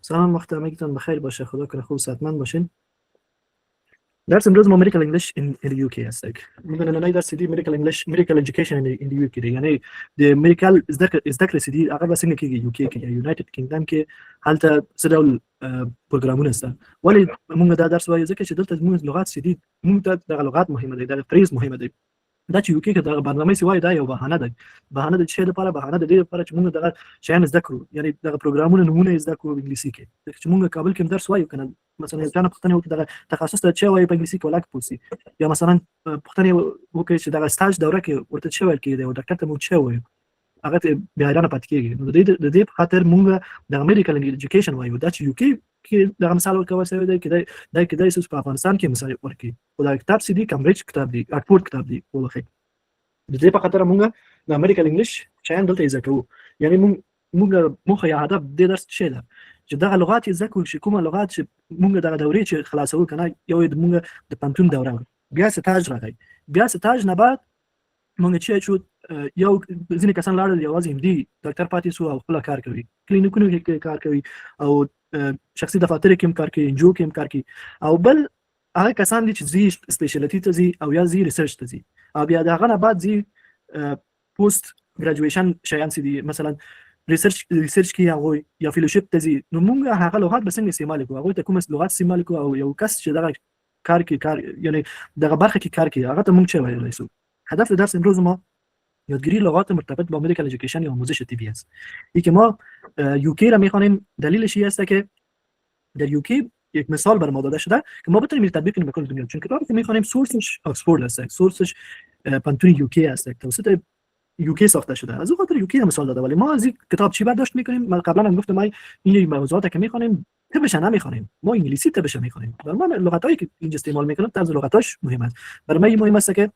سلام، وقت همگیتون بخیر باشه. خدا کنه خوب صحتمند باشین. درس امروز ما ميديكال انجلش ان the UK هستك. ممكن انا درس دي ميديكال انجلش ميديكال اديوكيشن in the UK دي. يعني دي ميديكال ازدكر سيدي اغلب سنه كي UK كي يونايتد كينجدم كي حالته سدول بروجرامون است. ولی مونږ دا درس وایو ځکه چې دلته مونږ لغات سیدي مونږ ته د لغات مهمه دي، د فریز مهمه دي. دا چې UK کې د برنامه سی وای دا یو بهانه ده. بهانه د څه لپاره؟ بهانه د دې لپاره چې موږ دغه شیان زده کړو، یعنی دغه پروګرامونه نمونه زده کړو په انګلیسي کې. چې موږ کابل کې درس وایو کنه، مثلا ځان پښتنه وکړه دغه تخصص ته چې وایي په انګلیسي کې ولاک پوسی، یا مثلا پښتنه وکړي چې دغه سټاج دوره کې ورته چې ویل کېږي او ډاکټر ته مو چې وایي هغه بیا حیرانه پاتې کېږي. نو د دې په خاطر موږ د میډیکل ایجوکیشن وایو. دا چې UK کې دغه مثال ورکول شوی دی کې دا په افغانستان کې مثال ورکړي. خدای کتاب سي دي، کمبریج کتاب دی، اکسفورد کتاب دی ولخه. د دې په خاطر موږ د امریکن انګلیش شاین دلته زده کوو. یعنی موږ مخه یا هدف د درس څه ده چې دغه لغات زده کوو، چې کومه لغات چې موږ دغه دورې چې خلاصو کنه، یو د موږ د پنتون دوره بیا ستاج راغی. بیا ستاج نه بعد موږ چې یو ځینې کسان لاړل یوازې همدي ډاکټر پاتې سو او خپل کار کوي، کلینیکونو کې کار کوي او شخصي دفاتر کې هم کار کوي، انجو کې هم کار کوي. او بل هغه کسان دي چې زی سپیشلیټی ته زی او یا زی ریسرچ ته زی، او بیا دغه نه بعد زی پوسټ ګریجویشن شایان سي دي، مثلا ریسرچ کې هغه یا فیلوشپ ته زی. نو موږ هغه لغات به څنګه استعمال کوو؟ هغه ته کوم لغات استعمال کوو؟ او یو کس چې دغه کار یعنی دغه برخه کې کار کوي هغه ته موږ څه وایو؟ رسو هدف درس امروز ما یادگیری لغات مرتبط با مدیکال ادویکیشن یا آموزش طبی است. این که ما UK را میخوانیم، دلیلش این است که در UK یک مثال بر ما داده شده که ما بتونیم تطبیق کنیم به کل دنیا. چون کتابی که میخوانیم سورسش آکسفورد است، سورسش پانتون UK است، توسط UK ساخته شده. از اون خاطر UK را مثال داده. ولی ما از این کتاب چی برداشت میکنیم؟ من قبلا هم گفتم این موضوعاتی که میخوانیم طبش نمیخوانیم، ما انگلیسی طبش میخوانیم. برای ما لغاتایی که اینجا استعمال میکنیم طرز لغاتاش مهم است. برای من مهم است که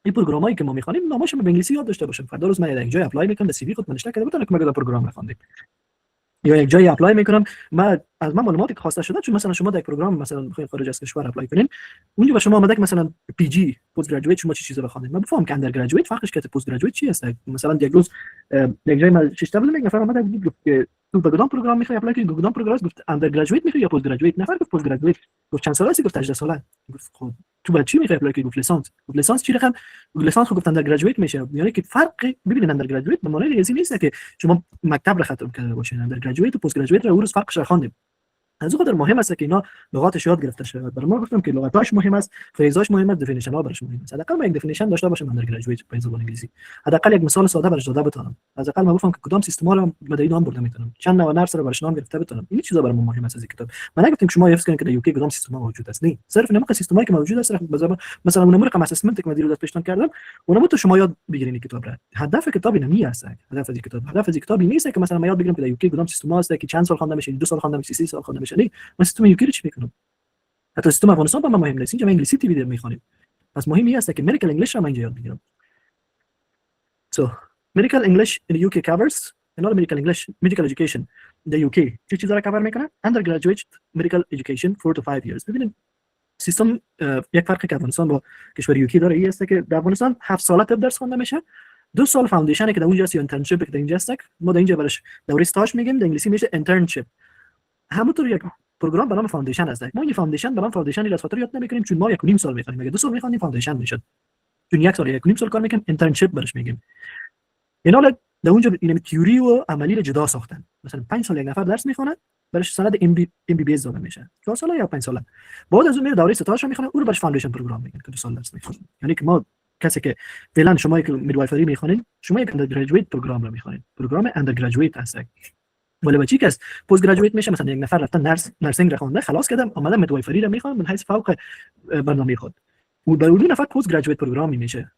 این پروگرامایی که ما میخوانیم نامش به انگلیسی یاد داشته باشیم. فردا روز من یک جای اپلای میکنم، سی وی خود نوشته کرده بودم که من پروگرام میخوندم، یا یک جای اپلای میکنم از من معلوماتی که خواسته شده، چون مثلا شما در یک پروگرام مثلا میخواین خارج از کشور اپلای کنین، اونجا به شما اومده که مثلا پی جی پست گریجویت شما چه چیزا بخونید. من بفهم که اندر گریجویت فرقش که پست گریجویت چی است. مثلا یک روز یک جای ما شش تا یک نفر اومده گفت که تو به کدام پروگرام میخوای اپلای کنی؟ کدام پروگرام؟ گفت اندر گریجویت میخوای یا پست گریجویت؟ نفر گفت پست گریجویت. گفت چند ساله هستی؟ گفت 18 ساله. گفت خب تو بعد چی میخوای اپلای کنی؟ گفت لیسانس. گفت لیسانس چی رقم؟ گفت لیسانس گفت اندر گریجویت میشه. یعنی که فرق ببینید اندر گریجویت به معنای ریاضی نیست که شما مکتب را ختم کرده باشین. اندر گریجویت و پست گریجویت رو روز فرقش خواندیم. از اون خاطر مهم است که اینا لغاتش یاد گرفته شود. برای ما گفتم که لغاتش مهم است، فریزاش مهم است، دفینیشن ها برش مهم است. حداقل ما یک دفینیشن داشته باشم اندر گریجویت به زبان انگلیسی. حداقل یک مثال ساده برش داده بتونم. حداقل ما گفتم که کدام سیستم رو بدایی نام برده میتونم، چند نوع نرس رو برش نام گرفته بتونم. این چیزا برای ما مهم است از کتاب. من نگفتم که شما حفظ کنید که در UK کدام سیستم موجود است. نه، صرف نمک سیستمی که موجود است مثلا اون نمونه اسسمنت که مدیر پیشنهاد کردم اونم تو شما یاد بگیرید کتاب را. هدف کتاب نمی است. هدف از کتاب نیست که مثلا ما یاد بگیریم که در UK کدام سیستم است که چند سال خوانده میشه، 2 سال خوانده میشه، 3 سال خوانده میشه. نه، ما سیستم UK رو چی میکنم؟ حتی سیستم افغانستان با ما مهم نیست. اینجا ما انگلیسی تی وی میخوانیم. پس مهم است که medical English را من اینجا یاد بگیرم. So, medical English in the UK covers not medical English, medical education in the UK. چه چیزا را کاور میکنه؟ undergraduate medical education 4 to 5 years. ببینید سیستم یک فرقی که افغانستان با کشور UK داره این است که در افغانستان 7 ساله طب درس خوانده میشه، 2 سال فاوندیشن که در اونجا است یا انترنشیپ که در اینجا است. ما در اینجا برش دوره استاژ میگیم، در انگلیسی میشه انترنشیپ. همونطور یک پروگرام به نام فاوندیشن است. ما این فاوندیشن به نام فاوندیشن از خاطر یاد نمیکنیم چون ما 1.5 سال میخوانیم. اگه 2 سال میخوانیم فاوندیشن میشد. چون 1 سال 1.5 سال کار میکنیم انترنشیپ برش میگیم. اینا در اونجا این تئوری و عملی رو جدا ساختن. مثلا 5 سال یک نفر درس میخونه، برش سند ام بی اس داده میشه. 4 سال یا 5 سال. بعد از اون میره دوره استاژ رو میخونه، اون رو برش فاوندیشن پروگرام میگن که 2 سال درس میخونه. یعنی که ما کسی که فعلا شما یک میدوایفری میخونین، شما یک اندرگریجویت پروگرام رو میخونین. پروگرام اندرگریجویت هست. ولی بچی که پست گریجویت میشه، مثلا یک نفر رفتن نرسینگ رو خونده، خلاص کردم اومدن میدوایفری رو میخوان من حیث فوق برنامه خود. و برای اون نفر پست گریجویت پروگرام میشه.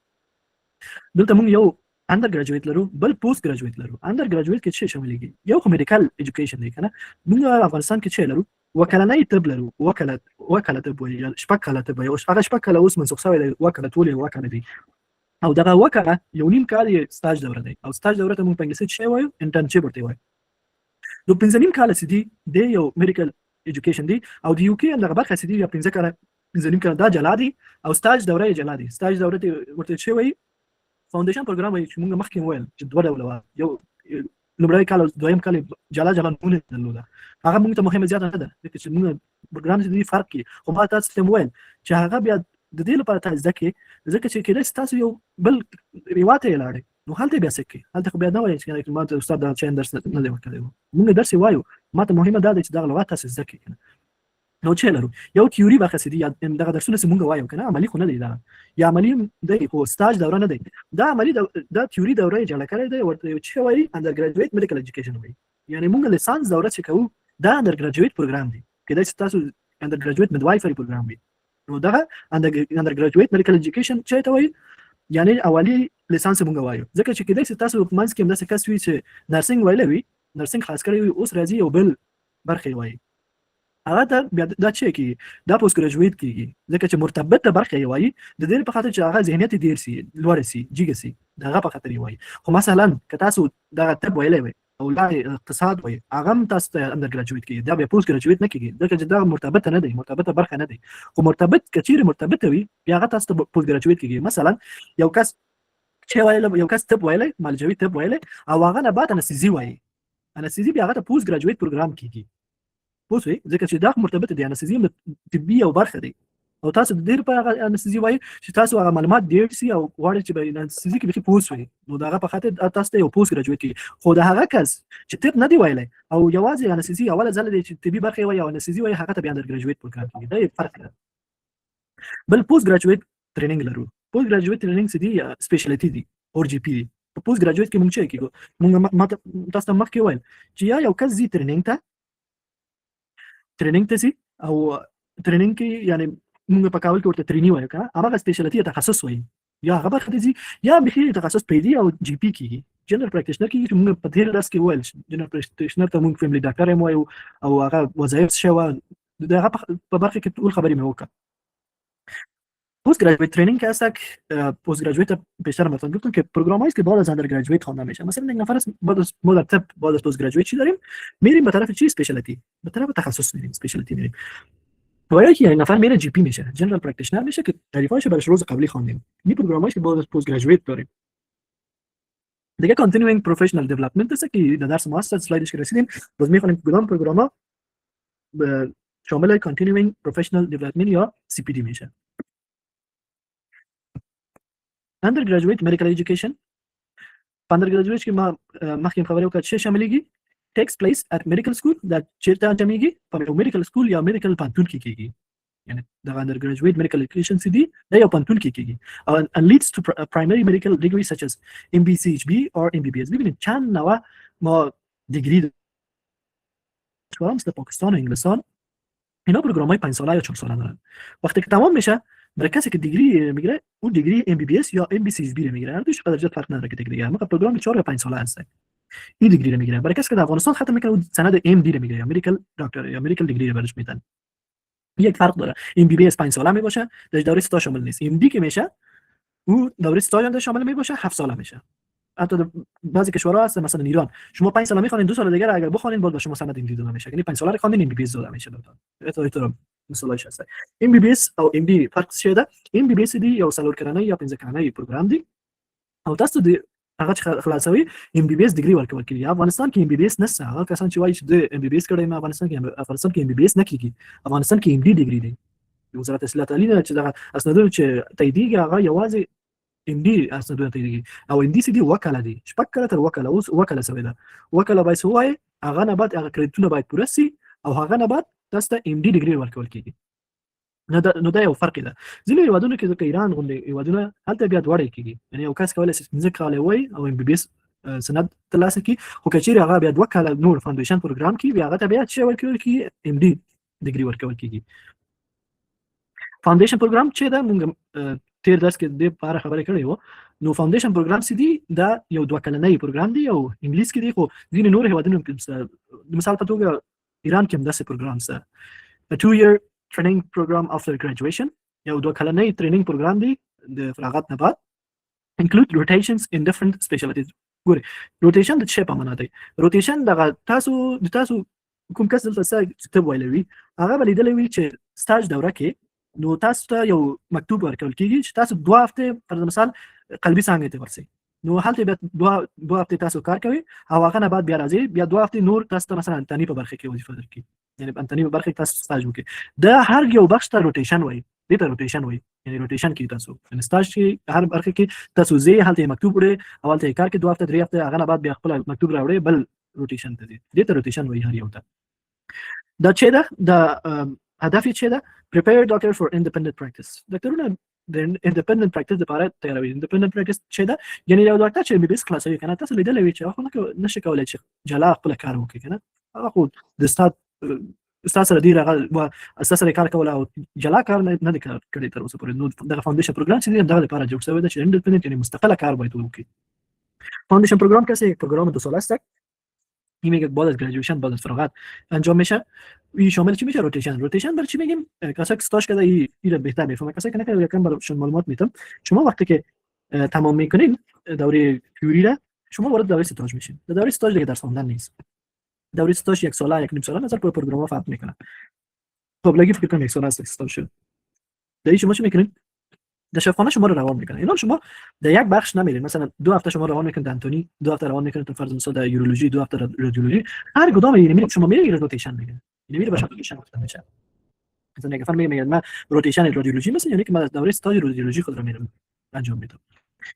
دلته مونږ یو اندر گریجویت لرو، بل پوست گریجویت لرو. اندر گریجویت کې څه شاملېږي؟ یو خو میډیکل ایجوکیشن دی کنه. موږ افغانستان کې څه لرو؟ وکالنۍ طب لرو. وکاله طب وایي، شپږ کاله طب وایي، هغه شپږ کاله اوس منسوخ شوی دی. وکاله ټولې وکاله دی. او دغه وکاله یو نیم کال یې سټاج دوره دی. او سټاج دوره ته موږ په انګلیسي څه وایو؟ انټرنشیپ ورته وایو. نو 5 نیم کال سدي د یو میډیکل ایجوکیشن دی. او د UK اندغه برخه سدي یا 5 کال 5 نیم کال دا جلا دی. او سټاج دوره یې جلا دی. سټاج دوره ورته څه وایي؟ فاوندیشن پروګرام وایي چې موږ مخکې ویل چې دوه ډوله یو لومړی کال او دویم کال جلا جلا نمونه درلوده هغه موږ ته مهمه زیاته نه ده ځکه چې موږ پروګرام دې فرق کې خو ما تاسو ته وویل چې هغه بیا د دې لپاره تاسو ځکه چې کله تاسو یو بل ریواته لاړې نو هلته بیا څه کې هلته بیا نه وایي چې ما ته استاد دا چې درس نه دی ورکړی موږ درس وایو ما ته مهمه ده چې دا لغات تاسو ځکه نو چې لرو یو تیوري برخه سي دي دغه درسونه چې مونږ وایو کنه عملی خو نه دی دا یا عملی دی خو سټاج دوره نه دی دا عملی دا تیوري دوره جوړه کړی دی ورته چې وایي انډر ګریجویټ میډیکل ایجوکیشن وایي یعنی مونږ لیسانس دوره چې کوو دا انډر ګریجویټ پروګرام دی کله چې تاسو انډر ګریجویټ میډوایفري پروګرام وي نو دا انډر ګریجویټ میډیکل ایجوکیشن چې ته وایي یعنی اولی لیسانس مونږ وایو ځکه چې کله چې تاسو منځ کې همداسې کس وي چې نرسنګ ویلی وي نرسنګ خاص کړی وي اوس راځي یو بل برخې وایي هغه دا چې کی دا پوسټ ګریجویټ کیږي ځکه چې مرتبطه برخه یې وایي د دې په خاطر چې هغه ذهنیت ډیر سي لوړ سي جګ سي دغه په خاطر یې وایي خو مثلا که تاسو دا طب ویلی وي او لا اقتصاد وایي هغه هم تاسو ته انډر ګریجویټ کیږي دا بیا پوسټ ګریجویټ نه کیږي ځکه چې دا مرتبطه نه دی مرتبطه برخه نه دی خو مرتبط کچیر مرتبطه وي بیا هغه تاسو ته پوسټ ګریجویټ کیږي مثلا یو کس چې وایي یو کس طب ویلی مالجوي طب ویلی او هغه نه بعد انستيزي وایي انستيزي بیا هغه ته پوسټ ګریجویټ پروګرام کیږي پوه ځکه چې دا مرتبط دي انستيزي طبي او برخه دي او تاسو د دې په انستيزي وایي چې تاسو هغه معلومات ډیر سي او غواړئ چې په انستيزي کې به پوه شئ نو دا په خاطر تاسو ته یو پوسټ ګریجویټ کیږي خو دا هغه کس چې طب نه دی ویلی او یوازې انستيزي اوله ځل دی چې طبي برخه وایي او انستيزي وایي هغه ته بیا انډر ګریجویټ پروګرام کیږي دا فرق دی بل پوسټ ګریجویټ ټریننګ لرو پوسټ ګریجویټ ټریننګ څه دي سپیشلیټي دي اور جی پی دي په پوسټ ګریجویټ کې موږ څه کوو موږ تاسو ته مخکې ویل چې یو کس زی ټریننګ ته سي او ټریننګ کې یعنی موږ په کاول کې ورته ټریننګ وایو کنه هغه سپیشلیټي تخصص وایي یا هغه برخه دي یا به تخصص پیډي او جی پی کیږي جنرال پریکټیشنر کیږي چې موږ په دې درس کې ویل جنرال پریکټیشنر ته موږ فیملی ډاکټر هم وایو او هغه وظایف شوه دغه په برخه کې ټول خبرې مې وکړه پوست گریجویت ترینینگ که هست پوست گریجویت بیشتر مثلا گفتم که پروگرامایی که بعد از اندر گریجویت خوانده میشه مثلا یک نفر است ما در طب بعد از پوست گریجویت چی داریم میریم به طرف چی اسپیشالیتی به طرف تخصص میریم اسپیشالیتی میریم و یا که یک نفر میره جی پی میشه جنرال پرکتیشنر میشه که تعریفش برش روز قبلی خواندیم این پروگرامایی که بعد از پوست گریجویت داریم دیگه کانتینیوینگ پروفشنال دیولپمنت است که در درس ماستر اسلایدش که رسیدیم باز میخوانیم کدام پروگراما شامل کانتینیوینگ پروفشنال دیولپمنت یا سی پی دی میشه undergraduate medical education undergraduate کې ما مخکې خبرې وکړه چې شاملېږي takes place at medical school دا چیرته انجامېږي په medical school یا medical پانتون کې کېږي یعنی دا undergraduate medical education چې دی دا یو پانتون کې کېږي and leads to primary medical degree such as MBCHB or MBBS ببینید چند نوع ما دیگری داریم مثل پاکستان و انگلستان اینا پروگرام‌های 5 ساله یا 4 ساله دارن وقتی که تمام میشه برای کسی که دیگری میگیره اون دیگری MBBS یا MBCSB رو میگیره هر دوش درجات فرق نداره که دیگری ما پروگرام 4 یا 5 ساله هست این دیگری رو میگیره برای کسی که در افغانستان ختم میکنه اون سند MD رو میگیره یا مدیکال دکتر یا مدیکال دیگری رو برش میدن یک فرق داره MBBS 5 ساله میباشه در دوره ستا شامل نیست MD که میشه اون دوره ستا شامل میباشه 7 ساله میشه حتی بعضی کشورها هست مثلا ایران شما 5 سال میخوانید 2 سال دیگه اگر بخوانید باز با شما سند MD داده میشه یعنی 5 سال رو خواندین MBBS داده میشه بهتون مثالش هست MBBS او MD فرق چیه ده MBBS دی یو سالور کړنی یا 15 کړنی پروګرام دی او تاسو د هغه خلاصوي MBBS ډیګري ورکول کیږي افغانستان کې MBBS نشته هغه کسان چې وایي چې د MBBS کړي ما افغانستان کې MBBS نه کیږي افغانستان کې MD ډیګري دی وزارت اصلاح تعلیم چې دغه اسنادونه چې تاییدیږي هغه یوازې MD اسنادونه تاییدیږي او MD سي دی وکاله دی شپږ کله تر وکاله اوس وکاله سوی ده وکاله باید سوای هغه نه بعد هغه کریډټونه باید پوره سي او هغه نه بعد تاسو ته MD ډیګري ورکول کیږي نو دا یو فرق ده ځینې هیوادونو کې د ایران غونډې هیوادونه هلته بیا دواړه کیږي یعنی یو کس کولای شي ځکه کاله وای او MBBS سند ترلاسه کی خو کچېرې هغه بیا دوه کاله نور فاونډیشن پروګرام کې بیا هغه ته بیا چې ورکول کیږي MD ډیګري ورکول کیږي فاونډیشن پروګرام چې دا موږ تیر درس کې د لپاره خبرې کړې وو نو فاونډیشن پروګرام سي دی دا یو دوه کلنۍ پروګرام دی او انګلیس کې دی خو ځینې نور هیوادونو کې مثال په توګه ایران کې هم داسې پروګرام شته a 2-year training program after graduation یو دوه کلنۍ ټریننګ پروګرام دی د فراغت نه بعد include rotations in different specialties ګوري روټیشن د څه په معنا دی روټیشن دغه تاسو کوم کس دلته څه ته ویلوي هغه بلیدلې وی چې سټاج دوره کې نو تاسو ته یو مکتوب ورکول کیږي چې تاسو 2 هفته پر مثال قلبي څنګه ته ورسئ نو هلته بیا دوه هفته تاسو کار کوي او هغه نه بعد بیا راځي بیا دوه هفته نور تاسو ته مثلا انتنی په برخه کې وظیفه درکړي یعنی انتنی په برخه کې تاسو سټاج وکړي دا هر یو بخش ته روټیشن وایي دې ته روټیشن وایي یعنی روټیشن کې تاسو یعنی سټاج کې هر برخه کې تاسو زی هلته مکتوب وړي او هلته کار کې دوه هفته درې هفته هغه نه بعد بیا خپل مکتوب راوړي بل روټیشن ته دې ته روټیشن وایي هر یو ته دا چې دا هدف یې چې دا prepare doctor for independent practice ډاکټرونه د independent practice لپاره تیاروي independent practice چې دا یعنی یو ډاکټر چې MBBS کلاس کوي کنه تاسو لیدلې وي چې خو نشي کولای چې جلا خپل کار وکړي کنه هغه خو د استاد سره دی راغلی استاد سره کار کول او جلا کار نه دی کړی تر اوسه پورې نو دغه فاونډیشن پروګرام چې دی دغه لپاره جوړ شوی دی چې independent یعنی مستقله کار باید وکړي فاونډیشن پروگرام कैसे एक प्रोग्राम 2 سال است این میگه بعد از گریجویشن بعد از فراغت انجام میشه این شامل چی میشه روتیشن برای چی میگیم کسایی که استاج کرده این بهتر میفهمه کسایی که نکرده یکم براشون معلومات میدم شما وقتی که تمام میکنین دوره تیوری را شما وارد دوره استاج میشین دوره استاج دیگه درس خوندن نیست دوره استاج یک ساله یک نیم ساله نظر پر پروگرام فرق میکنه قبلگی فکر کنم یک ساله است استاج شد دیگه شما چی میکنین در شفاخانه شما رو روان میکنن اینا شما در یک بخش نمیرین مثلا 2 هفته شما روان میکنن دانتونی 2 هفته روان میکنن فرض مثلا در یورولوژی 2 هفته رادیولوژی هر کدام میرید شما میرید روتیشن میگن میره باشه روتیشن گفتم میشه مثلا اگه فرض میگم من روتیشن رادیولوژی مثلا یعنی که من دوره استاج رادیولوژی خود رو میرم انجام میدم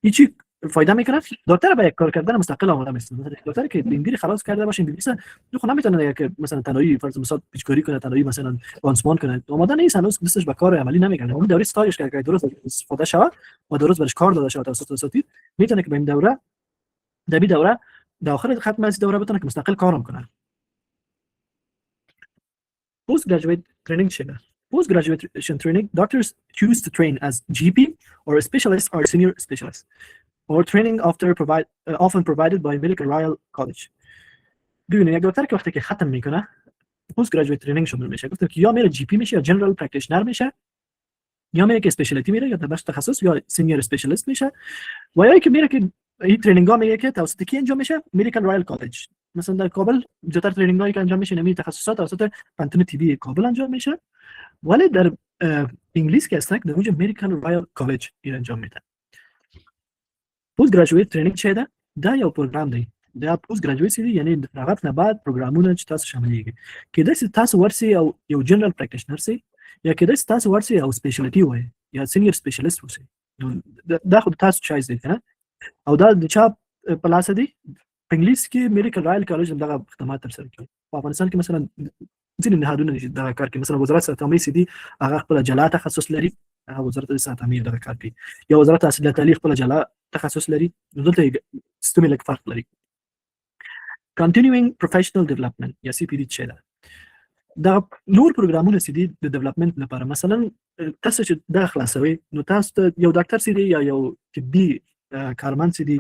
هیچی فایده میکنه دکتر با یک کار کردن مستقل آماده میشه مثلا دکتری که دیندگی خلاص کرده باشه مثلا خود نمیتونه که مثلا تنهایی فرض مثلا پیچکاری کنه تنهایی مثلا وانسمان کنه آماده نیست هنوز دستش به کار عملی نمیکنه اون دوره استاجش که درست استفاده شود و درست برش کار داده شود توسط اساتید میتونه که به این دوره دوره داخل ختم از دوره بتونه که مستقل کارم کنه post graduate training چیه post graduation training doctors choose to train as GP or a specialist or senior specialist or training often provided by Medical Royal College. ببینید یک دکتر که وقتی که ختم میکنه post graduate training شامل میشه گفتم که یا میره جی پی میشه یا جنرال پرکتیشنر میشه یا میره که اسپشیالیتی میره یا بخش تخصص یا سینیر اسپشیالیست میشه و یا که میره که این ترینینگ ها میگه که توسط کی انجام میشه Medical Royal College مثلا در کابل جاتر ترینینگ هایی که انجام میشه نمی تخصصات توسط پانتون تی بی کابل انجام میشه ولی در انگلیس که هستن در اونجا Medical Royal College این انجام میده post graduate training چه ده دا یو پروګرام دی دا post graduate دی یعنی فراغت نه بعد پروګرامونه چې تاسو شاملېږي کېدای تاسو ورسي او یو جنرال پریکټیشنر سي یا کېدای تاسو ورسي او سپیشلیټي وای یا سینیر سپیشلیست وسی دا خو تاسو چایز دی کنه او دا د چا په لاس دی په انګلیس کې میډیکل رایل کالج دغه خدمات تر سره کوي په افغانستان کې مثلا ځینې نهادونه دا کار کوي مثلا وزارت صحت عامه سي هغه خپل جلا تخصص لري هغه وزارت صحت عامه دغه کار کوي یا وزارت تحصیل تعلیق خپل جلا تخصص لري دلته سیستم لک فرق لري continuing professional development یا سی پی ډی چې دا نور پروګرامونه سي دي د ډیولپمنٹ لپاره مثلا تاسو چې دا خلاصوي نو تاسو یو ډاکټر سي دي یا یو طبي کارمند سي دي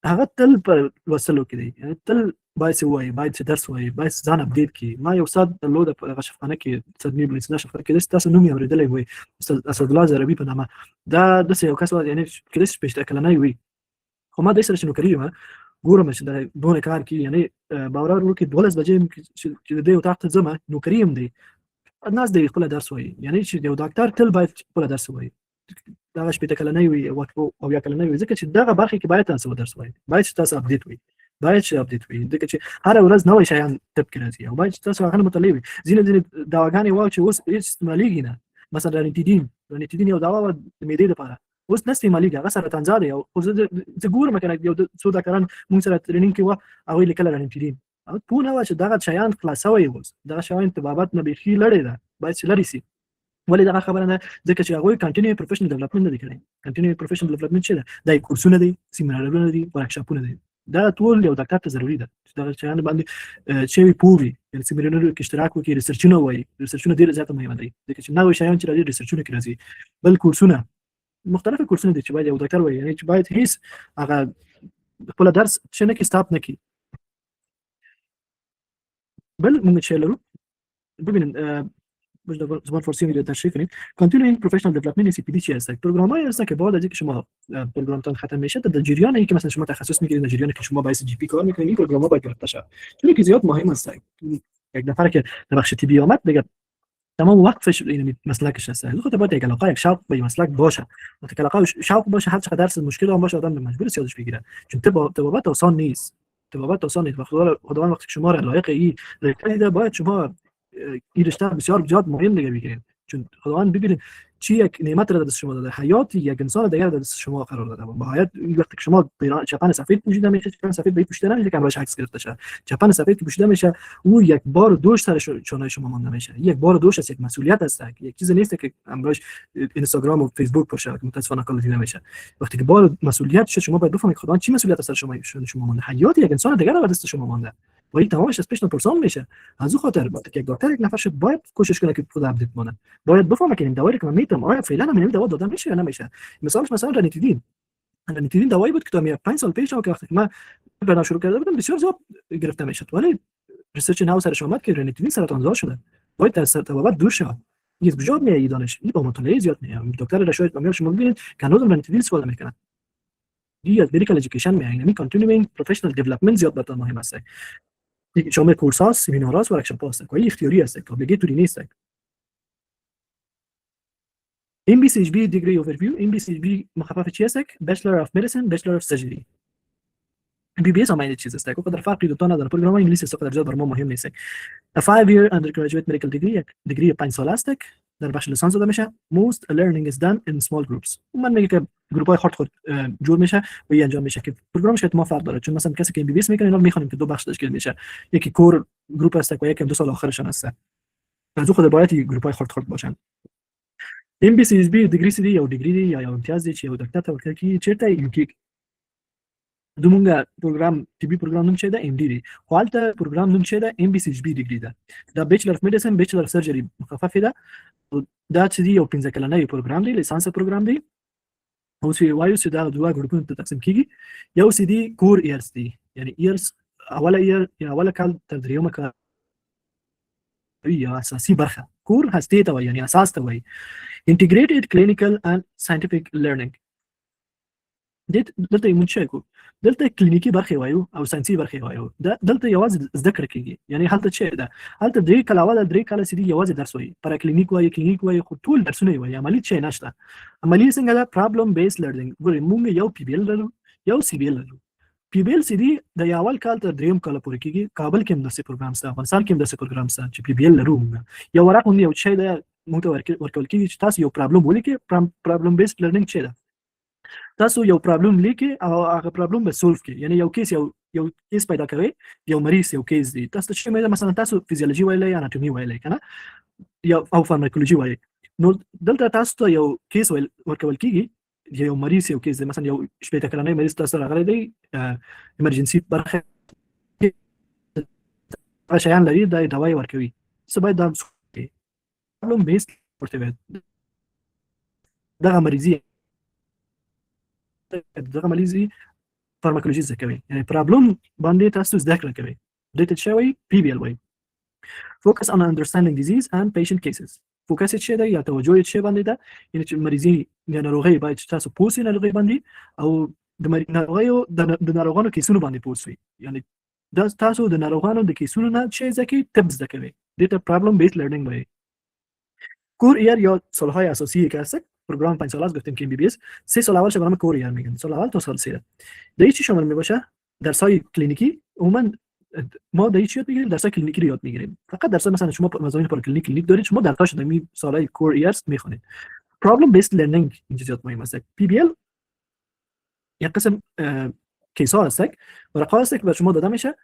هغه تل په وسلو کې دي یعنی تل باید وایي باید درس وایي باید ځان اپډیټ کړي ما یو استاد درلود په شفاخانه کې صدمې بلنسنا شفاخانه کې تاسو نوم یې اورېدلی وي استاد اسدالله زربي په نامه دا د یو کس یعنی کله چې پېشته کلنۍ وي خو ما د سره شنو کړی ګورم چې دا دونه کار کوي یعنی باور ورکړي 12 بجې چې د یو تاخت زما نو کریم دی الناس دی خپل درس وایي یعنی چې یو ډاکټر تل باید خپل درس وایي دا شپې کلنۍ وي او یا کلنۍ وي ځکه چې دغه برخه کې باید تاسو درس وایي باید تاسو اپډیټ وي باید چې اپډیټ وي ځکه چې هر ورځ نوې شیان تپ کې راځي او باید تاسو هغه مطالعه وي ځینې دواګانې واو چې اوس استعمالېږي نه مثلا رانیتیدین یو دوا د معدې لپاره اوس نه استعمالېږي هغه سرطان زیات دی او زه ګورم کنه یو څو ډاکټران موږ سره ترینینګ کې و هغه لیکل رانیتیدین او په نو چې دغه شیان خلاصوي اوس دغه شیان تبابت نه بيخي لړې ده باید چې لري سي ولې دغه خبره نه ځکه چې هغه کنټینیو پروفیشنل ډیولپمنٹ نه دی کړی کنټینیو پروفیشنل ډیولپمنٹ څه ده د کورسونه دي سیمینارونه دي ورکشاپونه دي دا ټول یو ډاکټر ته ضروری ده چې دا شیان باندې چې پوری یعنی سیمینارونو کې اشتراک وکړي ریسرچونه وایي ریسرچونه ډیر زیات مهم دي ځکه چې نوې شیان چې راځي ریسرچونه کې راځي بل کورسونه مختلفه کورسونه دي چې باید یو ډاکټر وایي یعنی چې باید هیڅ هغه خپل درس چې نه کې سټاپ نه کی بل موږ چې لرو ببینن زمان فارسی میره تشریح کنیم continuing professional development سی پی دی چی هست پروگرامایی هست که بعد از اینکه شما پروگرامتون ختم میشه در جریان اینکه مثلا شما تخصص میگیرید در جریان که شما باعث جی پی کار میکنید این پروگرام‌ها باید گرفته شه چون که زیاد مهم است یک نفر که در بخش طبی آمد دیگه تمام وقفش یعنی مسلکش هست. خود باید یک علاقه یک شوق به مسلک باشه. وقتی که علاقه و شوق باشه هر چقدر درس مشکل هم باشه آدم مجبور است یادش بگیره، چون طبابت آسان نیست. طبابت آسان نیست. خداوند وقتی شما را لایق این رشته دیده باید شما این رشته بسیار زیاد مهم دیگه بگیرید، چون خداوند ببینید چی یک نعمت را در دست شما داده، حیاتی یک انسان دیگر در دست شما قرار داده. باید وقتی که شما چپن سفید پوشیده میشه، چپن سفید به پوشیده نمیشه که امروز عکس گرفته شه. چپن سفید که پوشیده میشه او یک بار دوش سر چانه شما مانده میشه. یک بار دوش است، یک مسئولیت است، یک چیز نیست که امروز اینستاگرام و فیسبوک باشه که متاسفانه کلا دیده میشه. وقتی که بار مسئولیت شما باید بفهمید خداوند چی مسئولیت است سر شما مانده. حیات یک انسان دیگر در دست شما مانده و این تمامش از پیش پرسان میشه. از او خاطر وقتی که دکتر یک نفر شد باید کوشش کنه که خود اپدیت کنه، باید بفهمه که این دوایی که من میتونم آیا فعلا من این دوا دادم میشه یا نمیشه. مثلا رنیتیدین دوایی بود که تا 5 سال پیش که وقتی من برنامه شروع کرده بودم بسیار زیاد گرفته میشد، ولی ریسرچ نو سرش اومد که رنیتیدین سرطانزا شده، باید از طبابت دور شود. این کجا میاد دانش این با مطالعه زیاد میاد. دکتر را شاید میگه شما ببینید که هنوز رنیتیدین استفاده میکنه. دی مدیکال ادویکیشن میاد، یعنی کانتینیوینگ پروفشنال دیولپمنت زیاد براتون مهم است. شامل کورس ها، سمینار ها و ورکشاپ هاست. کوئی اختیاری است، obligatory نیست. MBCHB degree overview. MBCHB مخفف چی است؟ Bachelor of Medicine, Bachelor of Surgery. MBBS هم این چیز است. که در فرقی دو تا نداره. پروگرام انگلیسی است که در بر ما مهم نیست. A 5-year undergraduate medical degree. دیگری 5 ساله است. در بخش لیسانس داده میشه. Most learning is done in small groups. من میگه که گروپ های خود جور میشه و این انجام میشه که پروگرامش که ما فرق داره، چون مثلا کسی که MBBS میکنه اینا میخوانیم که دو بخش تشکیل میشه. یکی کور گروپ است و یکی 2 سال آخرشون است. از خود باید گروپ های خود باشن. MBCSB دیگری سیدی یا دیگری یا امتیاز دی یا دکتر ورکر کی چرته یوکی دومونگا پروگرام تیبی پروگرام نمیشه ده MD دی حالت پروگرام نمیشه ده MBCSB دیگری ده دا بیچلر اف مدیسن بیچلر سرجری مخفف ده دا سیدی یا 15 کلنه پروگرام دی لیسانس پروگرام دی او سی وایو سی دا دوه ګروپونو ته تقسیم کیږي. یو سیدی کور ایرز دی یعنی ایرز اوله ایر یا اوله کال تر دریمه کال یا اساسي برخه کور هستی ته یعنی اساس ته وایي. Integrated clinical and scientific learning. دلته موږ شي کو دلته کلینیکی برخه وایو او ساينسي برخه وایو. دلته یوازې زده کړه کیږي، یعنی هلته چې ده هلته درې کال اول درې کال سړي یوازې درس وایي، پر کلینیک وایي خو ټول درسونه وایي، عملي چې نشته. عملي څنګه ده؟ پرابلم بیس لرنینګ. ګورې موږ یو پی بی ال لرو یو سی بی ال لرو. پی بی ال سړي د اول کال تر دریم کال پورې کیږي. کابل کې هم داسې پروګرام شته، افغانستان کې هم داسې پروګرام شته چې پی بی ال لرو. یو ورق هم یو شی ده موږ ته ورکول کیږي چې تاسو یو پرابلم ولیکئ. پرابلم بیس لرنینګ څه ده؟ تاسو یو پرابلم لیکئ او هغه پرابلم به سولف کړئ، یعنی یو کیس پیدا کوئ، یو مریض یو کیس دی، تاسو چې مثلا تاسو فزیولوژي ویلای، اناتومي ویلای کنه یا او فارماکولوژي ویلای، نو دلته تاسو ته یو کیس ورکول کیږي، یو مریض یو کیس دی، مثلا یو شپږ کلنې مریض تاسو راغلی دی ایمرجنسي برخه شیان لري د دوايي ورکوي. څه باید دا پرابلم بیس ورته دغه مریضي فارماکولوژي زده کوي، یعنی پرابلم باندې تاسو زده کړه کوي. دته شوی پی بی ال وای. Focus on understanding disease and patient cases. فوکس چه ده یا توجه چه باندې ده، یعنی چې مریضي یا ناروغي باید تاسو پوسې ناروغي باندې او د ناروغیو د ناروغانو کیسونو باندې پوسوي، یعنی دا تاسو د ناروغانو د کیسونو نه چه ځکه تبز زده کوي. دته پرابلم بیس لرنینګ وای. کور ایر یا سالهای اساسی که هست پروگرام 5 ساله است، گفتیم که MBBS 3 سال اولش برنامه کور ایر میگن، سال اول تا سال 3 دیگه چی شامل میباشه؟ درسای کلینیکی. عموما ما دیگه چی یاد میگیریم؟ درسای کلینیکی رو یاد میگیریم. فقط درس مثلا شما مضامین پر کلینیک دارید، شما درساش دمی سالهای کور ایرز میخونید. پرابلم بیس لرنینگ اینجا زیاد مهم است. پی بی ال یا قسم کیسا هست، ورقه هست که به شما داده میشه.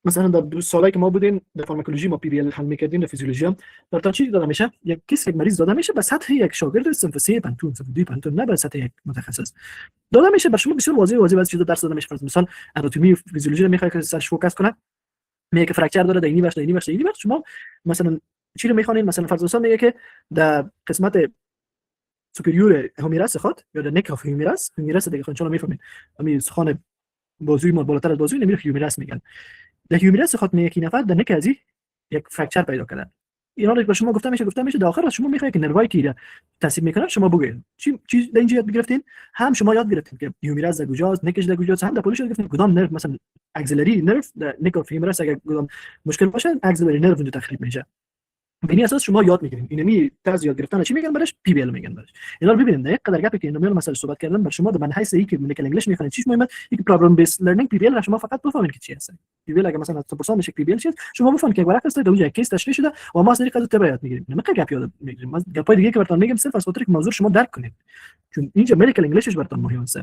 مثلا در سالایی که ما بودیم در فارماکولوژی ما پی بی ال حل میکردیم، در فیزیولوژی هم در چی داده میشه؟ یک کیس یک مریض داده میشه به سطح یک شاگرد صنف 3 پنتون، صنف 2 پنتون، نه به سطح یک متخصص داده میشه. به شما بسیار واضح بعضی چیزا درس داده میشه. مثلا اناتومی فیزیولوژی رو میخواد که سرش فوکس کنه، میگه که فرکچر داره در اینی بخش شما مثلا چی رو میخوانید؟ مثلا فرض مثال میگه که در قسمت سوپریور هومیراس خود یا در نک اف هومیراس دیگه خودشون میفهمید. همین سخان بازوی ما بالاتر از بازوی نمیره هومیراس میگن. در هیومرس خود یک نفر در نک ازی یک فرکچر پیدا کردن. اینا رو به شما گفته میشه در آخر شما میخواید که نروای کی تاثیر میکنه شما بگید چی در اینجا یاد گرفتین، هم شما یاد گرفتین که هیومرس در کجاست، نکش در کجاست، هم در پولیش گرفتین کدام نرو مثلا اکسلری نرو در نک اف هیومرس اگه کدام مشکل باشه اکسلری نرو اونجا تخریب میشه. به این اساس شما یاد میگیرین اینمی طرز یاد گرفتن چی میگن برش پی بی ال میگن برش. اینا رو ببینید یک قدر گپی که اینو میل مثلا صحبت کردن بر شما در من حیث اینکه مدیکال انگلیش میخونید چیش مهمه یک پروگرام بیس لرنینگ پی بی ال شما فقط بفهمید که چی هست. پی بی ال اگه مثلا 100% میشه پی بی ال چیه شما بفهمید که ورق است در اونجا کیس تشریح شده و ما از طریق از تبع یاد میگیریم. نمیشه گپ یاد میگیریم. ما گپای دیگه که براتون میگم صرف از خاطر که موضوع شما درک کنید. چون اینجا مدیکال انگلیشش براتون مهمه است.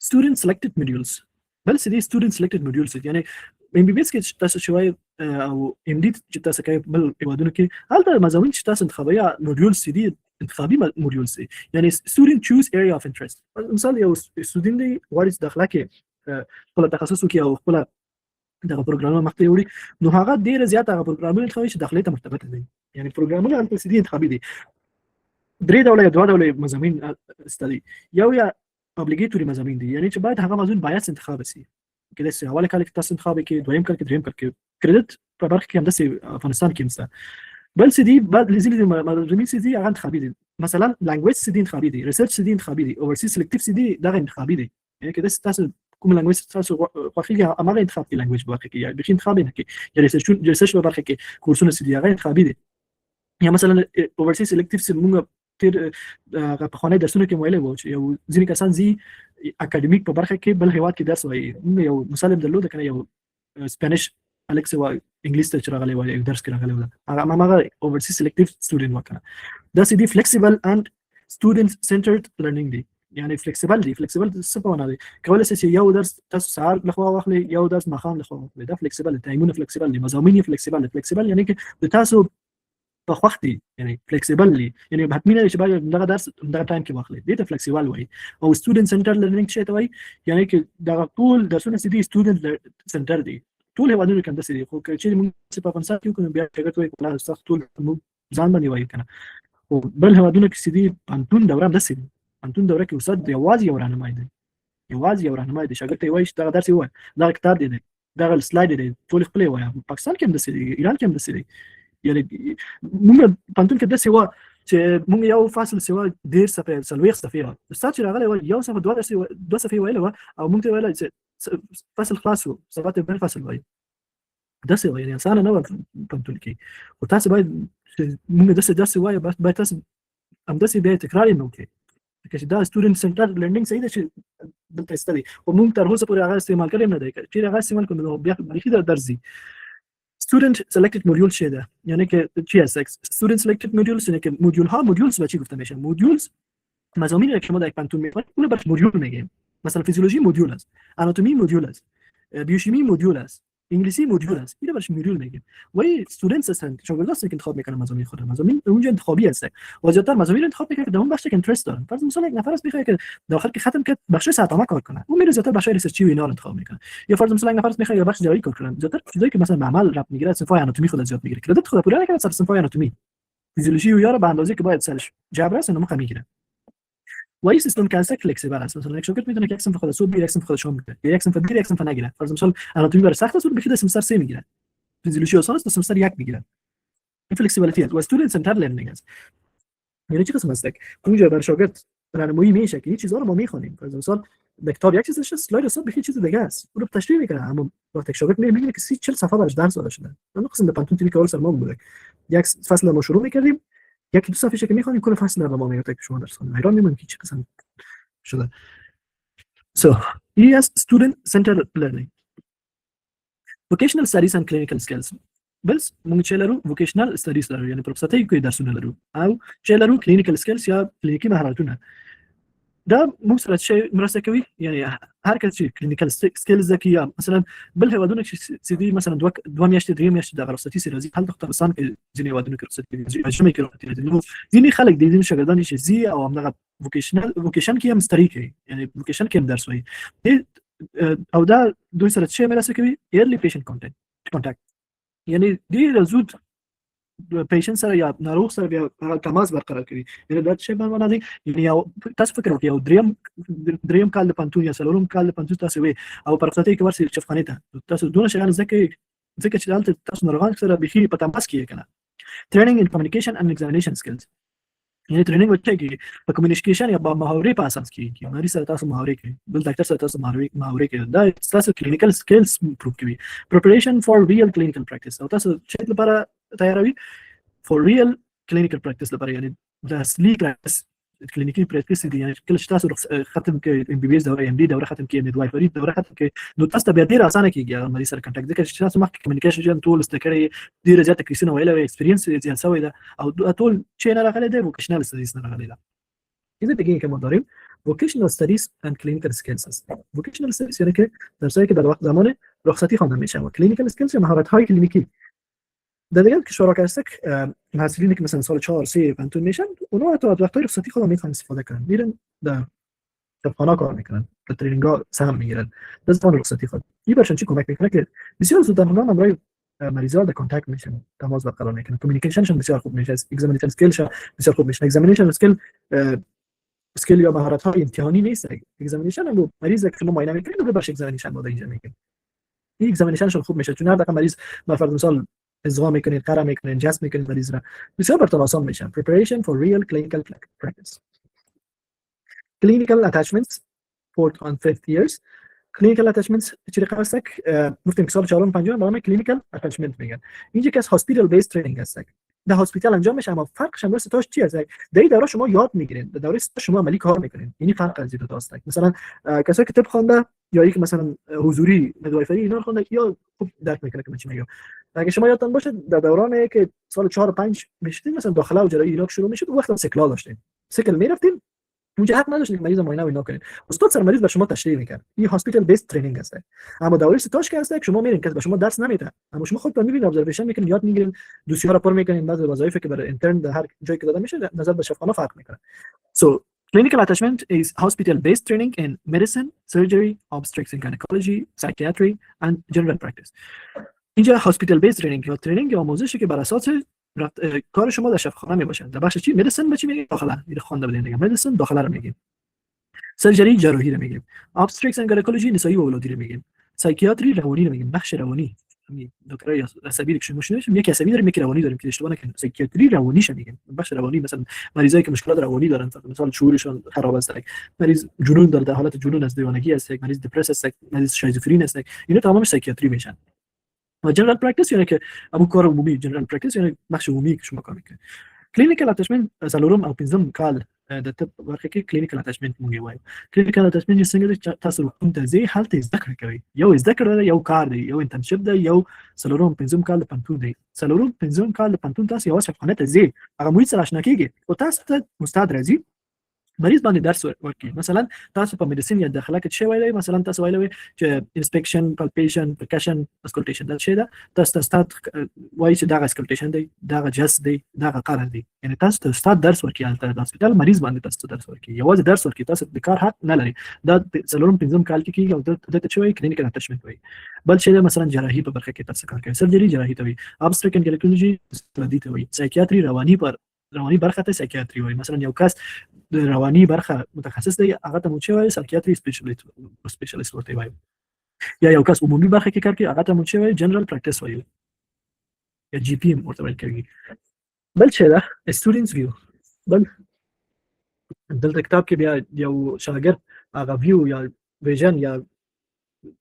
student selected modules بل سدي student selected modules يعني ام بي بي اس کې تاسو شوي او ام دي چې تاسو کوي بل ایوادونه کې هلته مضامین چې تاسو انتخابي مودیول سي دي انتخابي مودیول سي يعني student choose area of interest مثال یو student دی وارث داخله کې خپل تخصص کې او خپل دغه پروګرامونه مخته وړي نو هغه ډیر زیات هغه پروګرامونه انتخابي چې داخلي ته مرتبط دي يعني پروګرامونه هلته سي دي انتخابي دي درې ډول یا دوه ډول مضامین استدي یو یا obligatory مضامین دي يعني چې باید هغه موضوع باید انتخاب شي کله چې اول کال کې تاسو انتخاب کې دویم کال کې دریم کال کې کریډټ په برخه کې هم د افغانستان کې مسته بل سي دي بعد لزیل مضامین سي دي هغه انتخابي دي مثلا لانګویج سي دي انتخابي دي ریسرچ سي دي انتخابي دي اوورسي سلیکټیو سي دي دغه انتخابي دي يعني کله چې تاسو کوم لانګویج تاسو خوښیږي هغه انتخاب کې لانګویج برخه کې یا به انتخاب نه کې یا ریسرچ برخه کې کورسونه سي دي هغه انتخابي دي یا مثلا اوورسي سلیکټیو سي موږ تیر په خانه درسونه کې ویلې وو چې یو ځینې کسان زی اکیډمیک په برخه کې بل هیواد کې درس وایي یو مثال درلود کنه یو سپانیش الکس و انګلیش ته راغلی و یو درس کې راغلی و هغه هغه اوورسي سلیکټیو سټوډنټ وکنه دا سي دي فلیکسیبل اند سټوډنټ سنټرډ لرنینګ دی يعني فلیکسیبل دی فلیکسیبل څه په معنا دی کولای شي یو درس تاسو سهار لخوا واخلي یو درس ماښام لخوا واخلي دا فلیکسیبل ټایمونه فلیکسیبل دي مضامین فلیکسیبل يعني کې تاسو په وخت دی یعنی فلیکسیبل یعنی حتمی نه چې باید دغه درس دغه ټایم کې واخلي دې ته فلیکسیبل وایي او سټوډنټ سنټر لرنینګ څه ته وایي یعنی کې دغه ټول درسونه سي دي سټوډنټ سنټر دي ټول هیوادونو کې هم دي خو چې موږ په افغانستان کې کوم بیا ټاګټ وایي کله سخت ټول ځان باندې وایي کنه او بل هیوادونو کې سي دي پانتون دوره هم دسي پانتون دوره کې استاد یوازې یو راهنمای دی شاګرد ته وایي چې دغه درس وایي دغه کتاب دی دغه سلاید دی ټول خپل وایي پاکستان کې هم دسي ایران کې هم دسي يعني موږ پانتون کې د سیوا چې موږ یو فاصل سیوا ډیر صفحه سلويخ صفحه استاد چې راغلی یو صفحه دوه صفحه ویل او موږ ته ویل چې فاصل خلاص وو صفحه بل فاصل وایي دا سیوا يعني انسان نه پانتون کې او تاسو باید موږ د درس وایي باید تاسو هم د به تکرار نه وکړي چې دا سټوډنټ سنټر لرنینګ صحیح ده چې دلته استدي او موږ تر اوسه پورې هغه استعمال کړی نه دی چې هغه استعمال کوو بیا بخي درځي student selected module شده یعنی که چی هست student selected modules یعنی که مدیول ها مدیولز و چی گفته میشن مدیولز مضامینی که شما در یک پانتون میخونید اون برای مدیول میگیم مثلا فیزیولوژی مدیول است آناتومی مدیول است بیوشیمی مدیول است انگلیسی مدیول است اینو برای مدیول میگیم و این استودنتس هستن شاگردان هستن که انتخاب میکنن مضامین خود مضامین اونجا انتخابی هست و زیادتر مضامین انتخاب میکنن که در اون بخشی که اینترست دارن فرض مثلا یک نفر است میخواد که داخل که ختم کرد بخش ساعتنامه کار کنه اون میره زیادتر بخش ریسرچی و اینا رو انتخاب میکنه یا فرض مثلا یک نفر است میخواد یا بخش جاری کار کنه زیادتر چیزایی که مثلا معمل رپ میگیره صفای آناتومی خود زیاد میگیره کردت خود پورا نکنه صفای آناتومی فیزیولوژی و یارو به اندازه که باید سرش جبر است اونم میگیره و این سیستم کنسل فلکسیبل است مثلا یک شاگرد میتونه که یک صنف خود صبح بگیره یک صنف خود شام بگیره یا یک صنف بگیره یک صنف نگیره فرض مثلا آناتومی برای سخت است اون بخواد سمستر 3 میگیره فیزیولوژی آسان است سمستر 1 میگیره این فلکسیبیلیتی است و استودنت سنتر لرنینگ است یعنی چی قسم است اونجا برای شاگرد راهنمایی میشه که این چیزا رو ما میخونیم فرض مثلا در کتاب یک چیزش اسلاید است به چیز دیگه است اون رو تشریح میکنه اما وقتی شاگرد میبینه که 40 صفحه براش درس داده شده اون قسم در پانتون تیمی کار سرمون بوده یک فصل ما شروع میکردیم یکی دو صفحه که میخونیم کل فصل رو ما میگه که شما درس خوندید حیران میمونید که چه قسم شده so ES student centered learning vocational studies and clinical skills بس موږ چې لرو vocational studies لرو یعنی په پسته کې درسونه لرو او چې لرو clinical skills یا کلینیکی مهارتونه دا موږ سره چې مرسته کوي یعنی هر کله چې clinical skills ذکیه مثلا بل هیوادونه چې سیدی مثلا دوه میاشتې درې میاشتې د رخصتي سره راځي هلته افغانستان کې ځینې هیوادونه کې رخصتي راځي نو ځینې خلک د دې شاګردان چې زی او همدغه vocation کې هم ستړي کوي یعنی vocation کې هم درس وایي او دا دوی سره چې مرسته کوي early patient contact یعنی ډیر زود پیشنټ سره یا ناروغ سره بیا تماس برقرار کړي یعنی دا څه به معنا دي یعنی تاسو فکر وکړئ یو دریم کال د پانتون یا څلورم کال د پانتون تاسو وي او په رخصتۍ کې ورسې چفخانه ته تاسو دونه شغال ځکه چې دلته تاسو ناروغان سره بخیر په تماس کې کنه training in communication and examination skills یعنی تریننګ وکړي په کمیونیکیشن یا په محاورې په اساس کیږي مریض سره تاسو محاورې کوي بل ډاکټر سره تاسو محاورې کوي دا تاسو کلینیکل سکلز امپروف کوي preparation for real clinical practice او تاسو چې لپاره تیاروي for real clinical practice لپاره یعنی د اصلي پریکټس کلینیکي پریکټس دي یعنی کله چې تاسو ختم کې ام بي بي اس دوره ام دي دوره ختم کې مید وایفري دوره ختم کې نو تاسو به ډیر اسانه کیږي مریض سره کنټاکټ ځکه چې تاسو مخکې کمیونیکیشن ټول استکړې ډیر زیات کیسونه ویلې ایکسپیرینس زیات شوی ده او ټول چې نه راغلي دی وکیشنل ستډیز نه راغلي ده اذا بقي كما داریم vocational studies and clinical skills vocational studies یعنی که درسایی که در وقت زمان رخصتی خوانده میشه و clinical skills مهارت های کلینیکی در دیگر کشورها که هستک محصلینی که مثلا سال 4 3 پنتون میشن اونها تو وقت رخصتی خودم میتونن استفاده کنن میرن در شبخانه کار میکنن در ترینینگ‌ها سهم میگیرن در زمان رخصتی خود این برشون چی کمک میکنه که بسیار زود در هنگام برای مریضا در کانتاکت میشن تماس برقرار میکنن کمیونیکیشنشون بسیار خوب میشه اگزامینیشن اسکیلش بسیار خوب میشه اگزامینیشن اسکیل یا مهارت های امتحانی نیست اگزامینیشن هم مریض که ما معاینه میکنیم رو باشه اگزامینیشن ما اینجا میگیم این اگزامینیشنشون خوب میشه چون هر دفعه مریض فرض مثال ازغا میکنید قرا میکنید جست میکنید مریض را بسیار براتون آسان میشه preparation for real clinical practice clinical attachments 4th and 5th years clinical attachments چی رقم است گفتیم که سال 4 و 5 به نام clinical attachment میگن اینجا که hospital based training است در هسپتال انجام میشه اما فرقش هم ستاش چی است در دوره شما یاد میگیرین در دوره شما عملی کار میکنین یعنی فرق از این دو تاست مثلا کسایی که طب خوانده یا یک مثلا حضوری مدوایفری اینا خوانده یا خوب درک میکنه که من چی میگم اگه شما یادتون باشه در دوران که سال 4 و 5 میشتین مثلا داخله و جراحی اینا شروع میشد وقتا سکلا داشتین سکل میرفتین اونجا حق نداشتین که مریض معاینه و اینا کنین استاد سر مریض به شما تشریح میکنه این هاسپیتال بیس ترینینگ است اما دوره ستاش که هست شما میرین که به شما درس نمیده اما شما خودتون میبینید ابزرویشن میکنین یاد میگیرین دوسیه را پر میکنین بعضی وظایفی که برای اینترن در هر جایی که داده میشه نظر به شفاخانه فرق میکنه so clinical attachment is hospital based training in medicine surgery obstetrics and gynecology psychiatry and general practice اینجا hospital based training یا ترینینگ یا آموزشی که بر اساس کار شما در شفاخانه میباشه در بخش چی مدیسن به چی میگیم داخله میره خوانده بدین دیگه مدیسن داخله رو میگیم سرجری جراحی رو میگیم obstetrics and gynecology نسایی و اولادی رو میگیم سایکیاتری روانی رو میگیم بخش روانی دکترای عصبی که مشکلش یکی عصبی داریم یکی روانی داریم که اشتباه نکنیم سایکیاتری روانیش میگیم بخش روانی مثلا مریضایی که مشکلات روانی دارن مثلا شعورشون خراب است مریض جنون داره در حالت جنون از دیوانگی است مریض دپرس است مریض شیزوفرین است اینا تمامش سایکیاتری میشن و جنرال پرکتیس یعنی که ابو کار عمومی جنرال پرکتیس یعنی بخش عمومی که شما کار میکنید کلینیکال اتچمنت سالورم او پنځم کال د طب برخه کې کلینیکال اتچمنت مونږ وایو کلینیکال اتچمنت څنګه تاسو کوم ته ځي حالت زده کړئ کوي یو زده کړل یو کار دی یو انټرنشپ دی یو سالورم پنځم کال د پنتون دی سالورم پنځم کال د پنتون تاسو یو څه ته ځي هغه موږ سره آشنا کیږي او تاسو ته استاد راځي مریض باندې درس ورکړي مثلا تاسو په میډیسین یا داخله کې څه ویلای مثلا تاسو ویلای چې انسپیکشن پالپیشن پرکشن اسکولټیشن دا څه ده تاسو استاد وایي چې دا اسکولټیشن دی دا جس دی دا قرار دی یعنی تاسو استاد درس ورکړي د هسپتال مریض باندې تاسو درس ورکړي یوازې درس ورکړي تاسو د کار حق نه لري دا څلورم پنځم کال کې کیږي او د څه وایي کلینیکل اتچمنت وایي بل څه مثلا جراحي په برخه کې تاسو کار کوي سرجری جراحي ته وایي ابستریکټ اند ګینیکولوژي ته وایي سایکیاتری روانی برخه ته سایکیاتری وایي مثلا یو کس د رواني برخه متخصص دی هغه ته مو چې وایي سایکیاتری سپیشلیست ورته وایي یا یو کس عمومي برخه کې کار کوي هغه ته مو چې وایي جنرال پریکټس وایي یا جی پی ام ورته وایي کوي بل څه ده سټوډنټس ویو بل دلته کتاب کې بیا یو شاګرد هغه ویو یا ویژن یا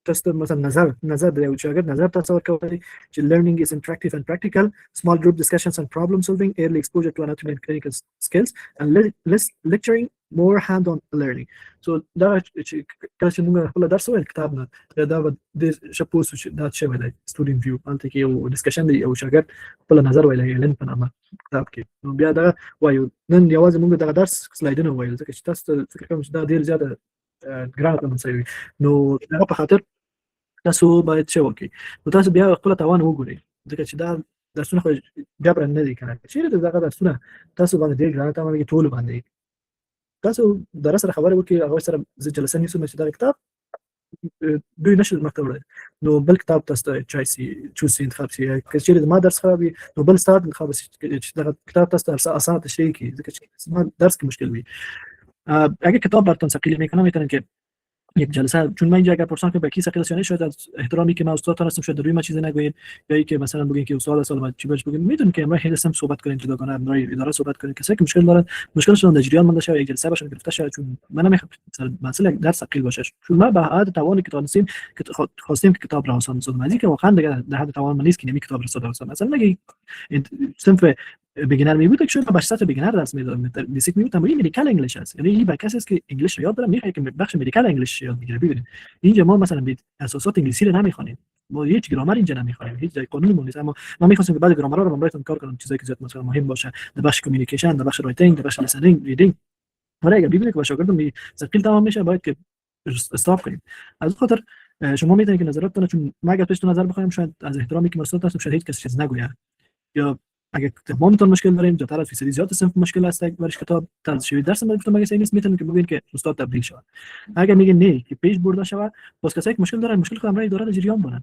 تاسو مثلا نظر دی او شاګرد نظر تاسو ورکوي چې learning is interactive and practical small group discussions and problem solving early exposure to anatomy and clinical skills and less lecturing more hand on learning so دا کله چې موږ خپل درس وایو کتاب نه دا د شپوس دا څه وایي student view انته کې یو ډسکشن دی او شاګرد خپل نظر وایي لن په نامه کتاب کې نو بیا دا وایو نن یوازې موږ دا درس سلایډونه وایو ځکه چې تاسو فکر کوم چې دا ډیر زیاته ګرانه مسوي نو هغه په خاطر تاسو باید څه وکړئ نو تاسو بیا خپل توان وګورئ ځکه چې دا درسونه خو بیا برن نه دي کنه چې دا درسونه تاسو باندې ډیر ګرانه توان کې ټول باندې تاسو درس سره خبرې وکړئ هغه سره جلسه نیسو چې دا کتاب دوی نشي مکتب نو بل کتاب تاسو ته چایسي چوسي انتخاب شي چې ما درس خرابي نو بل استاد انتخاب شي چې دا کتاب تاسو ته اسانه تشریح کړي ځکه چې ما درس کې مشکل وي اگه کتاب براتون ثقیل میکنم میتونن که یک جلسه، چون من اینجا اگر پرسان که به کی ثقیل است شاید از احترامی که من استادتان هستم شاید روی ما چیزی نگوید، یا اینکه مثلا بگین که استاد سال بعد چی بهش بگین. میدونم که امروز خیلی هستم صحبت کنیم جداگانه، امروز اداره صحبت کنیم، کسایی که مشکل دارن مشکلشون در جریان مونده شه یک جلسه باشن گرفته شه، چون من نمیخوام مثلا درس ثقیل باشه، چون ما به حد توانی که تونستیم که خواستیم که کتاب را آسان بسازیم، از اینکه واقعا دیگه در حد توان من نیست که نمی کتاب را ساده بسازم. مثلا اگه صنف بیگینر میبود که شاید باش سطح بیگینر درس میداد، بیسیک میبود، اما این مدیکال انگلیش است، یعنی این کسی است که انگلیش رو یاد داره میخواد که بخش مدیکال انگلیش یاد بگیره. ببینید اینجا ما مثلا اساسات انگلیسی رو نمیخوانیم، ما هیچ گرامر اینجا نمیخوانیم، هیچ جای قانونی نیست، اما ما میخواستیم که بعد گرامر رو براتون کار کنم، چیزایی که زیاد مثلا مهم باشه در بخش کمیونیکیشن، در بخش رایتینگ، در بخش لیسنینگ، ریدینگ. ولی اگر ببینید که با شاگردم ثقیل تمام میشه باید که استاپ کنیم. از خاطر شما میتونید که نظراتتون، چون ما اگر پیشتون نظر بخوایم شاید از احترامی که مسئول هستم شاید هیچ کسی چیز نگوید، یا اگر تمامتون مشکل داریم تا طرف فیصدی زیاد صنف مشکل است برش کتاب ترجمه درس ما گفتم مگه نیست، میتونیم که بگین که استاد تبدیل شود. اگر میگه نه که پیش برده شود، باز کسایی که مشکل دارن مشکل خود امرای اداره جریان بونن.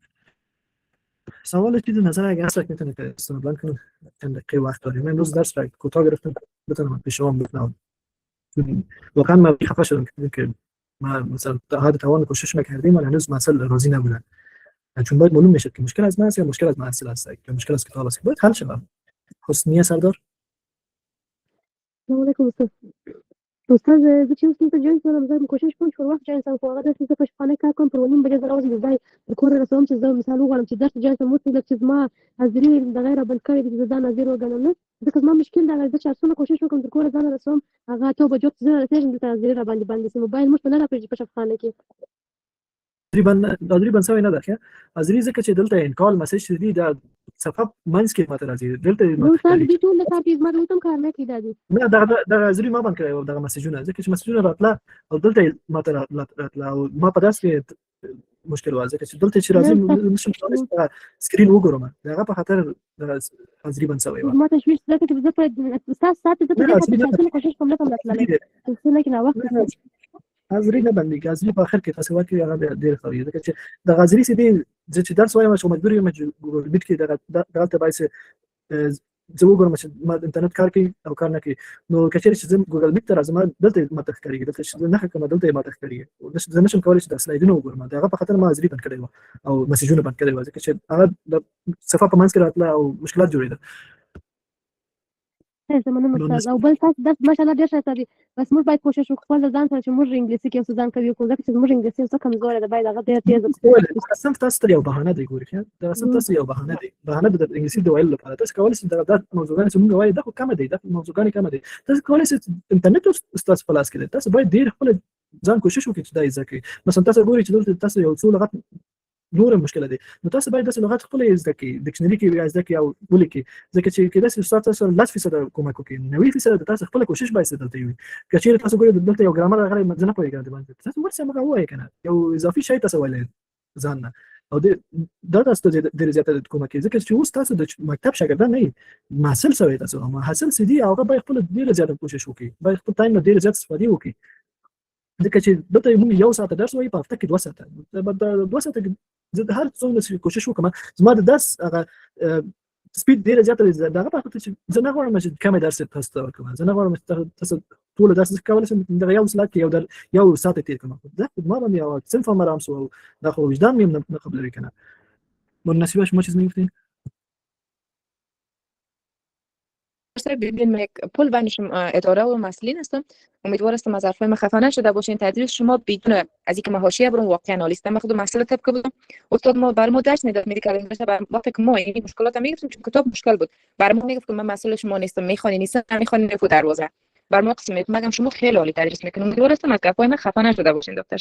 سوال چیز نظر اگر اصلا میتونه که استفاده کنم چند دقیقه وقت داریم. من امروز درس را کوتاه گرفتم بتونم پیش شما بگم. واقعا من خفه شدم که ما مثلا تا حد توان کوشش میکردیم ولی هنوز مسئله راضی نبودن، چون باید معلوم میشه که مشکل از من است یا مشکل از محصول است یا مشکل از کتاب است، باید حل شود. حسنیه سردار. السلام عليكم استاذ زه چې اوس دلته جوین شوم زه کوشش کوم چې پر وخت جوین شم، خو هغه داسې زه په شپانه کار کوم پر ونیم بجې زه راوځم د ځای د کور رسوم چې زه مثال وغواړم چې درس جوین شم وروسته چې زما حاضري د غیره بند کړی دي چې زه دا نظیر وګڼم نه ځکه زما مشکل دا دی چې څونه کوشش وکړم تر کوره ځان رسوم هغه 2 بجو چې زه رسېږم دلته حاضري را باندې باندې سي موبایل مش په نه راپېږي په شپخانه کې تقریبا سوي نه ده ښه حاضري ځکه چې دلته انکال مسیج دي د صفحه منځ کې ماته راځي دلته نو تاسو دې ټول د کار ما ته کار نه کیدای نه دا حاضري ما باندې کړو دا مسیجونه ځکه چې مسیجونه راتله او دلته ماته راتله او ما په داس کې مشکل وازه چې دلته چې راځي نشم تاسو سکرین وګورم دا په خاطر حاضري باندې سوي ما تشويش ځکه چې زه په ساعت ته کوشش کوم نه کوم څه نه کنه وخت حاضري نه باندې حاضري په اخر کې تاسو واکې هغه ډیر خوي ځکه چې د حاضري سي دي چې درس وایم چې مجبور یم چې ګوګل میټ کې دغه بایسه زه وګورم چې ما انټرنیټ کار کوي او کار نه کوي نو کچېرې چې زه ګوګل میټ ته راځم دلته ماته ښکارېږي دلته چې نه کوم دلته ماته ښکارېږي زه نشم کولی چې د سلایډونو وګورم دغه په خاطر ما حاضري بند کړې و او مسیجونه بند کړې و ځکه چې هغه د صفحه په منځ کې راتله او مشکلات جوړېده. زمونږ استاد او بل تاسو درس ماشاءالله ډېر ښه کوي بس موږ باید کوشش وکړو خپل ځان سره چې موږ انګلیسي کې اوس ځان کوي کوم ځکه چې موږ انګلیسي څه کمزور ده باید هغه ډېر تیز وکړو. قسم تاسو ته یو بهانه دی ګورئ دا قسم تاسو یو بهانه دی د انګلیسي د ویلو لپاره تاسو کولی شئ دا موضوعګان چې موږ وایو دا خو کم دی دا موضوعګان کم دي تاسو کولی شئ انټرنیټ تاسو په لاس کې دی تاسو باید ډېر خپل ځان کوشش وکړئ چې دا یې زده کړئ. مثلا تاسو ګورئ چې دلته تاسو یو څو لغت نور مشکله دي نو تاسو باید داسې لغات خپل زده کړئ ډکشنري کې زده کړئ او ولیکئ ځکه چې کله چې تاسو 10% کومک وکړي 90% تاسو خپل کوشش باید دلته وي کچېرې تاسو ګورئ دلته یو ګرامر راغلی نه پوهیږئ باندې تاسو ورسره مګه وایي کنه یو اضافي شی تاسو وایي ځان نه او دا تاسو ډېر زیاته کومک کوي ځکه چې اوس تاسو د مکتب شاګردان نه یې محصل سوی تاسو اما حاصل سدي هغه باید خپل ډېر زیاته کوشش وکړي باید خپل ټایم ډېر زیات استفاده وکړي ځکه چې دلته موږ یو ساعت درس وایي په هفته کې 2 ساعته 2 ساعته زه هر څومره کوشش وکم زما د درس هغه سپیډ ډیره زیاته ده دغه په خاطر چې زه نه غواړم چې کم درس تاسو ته ورکړم زه نه غواړم تاسو ټول درس کولای شم د یو ساعت کې یو ساعت تیر کړم دا ما باندې یو صنف مرام سو دا خو وجدان مې نه قبل کنه مناسبه شما چیز میگفتین ببین پل بینشم اداره و مسئولین هستم امیدوار هستم از حرفای من خفه نشده باشین تدریس شما بدون از اینکه من حاشیه برم واقعا نالیستم من خودم مسئله طبق بودم استاد ما برای ما درس میداد مدیکال انگلیش وقتی که ما این مشکلات میگفتیم چون کتاب مشکل بود برای ما میگفت که من مسئله شما نیستم میخوانی نیستم نمیخوانی نفو دروازه برای ما قسم میگم شما خیلی عالی تدریس میکنید امیدوار هستم از حرفای من خفه نشده باشین دکتر.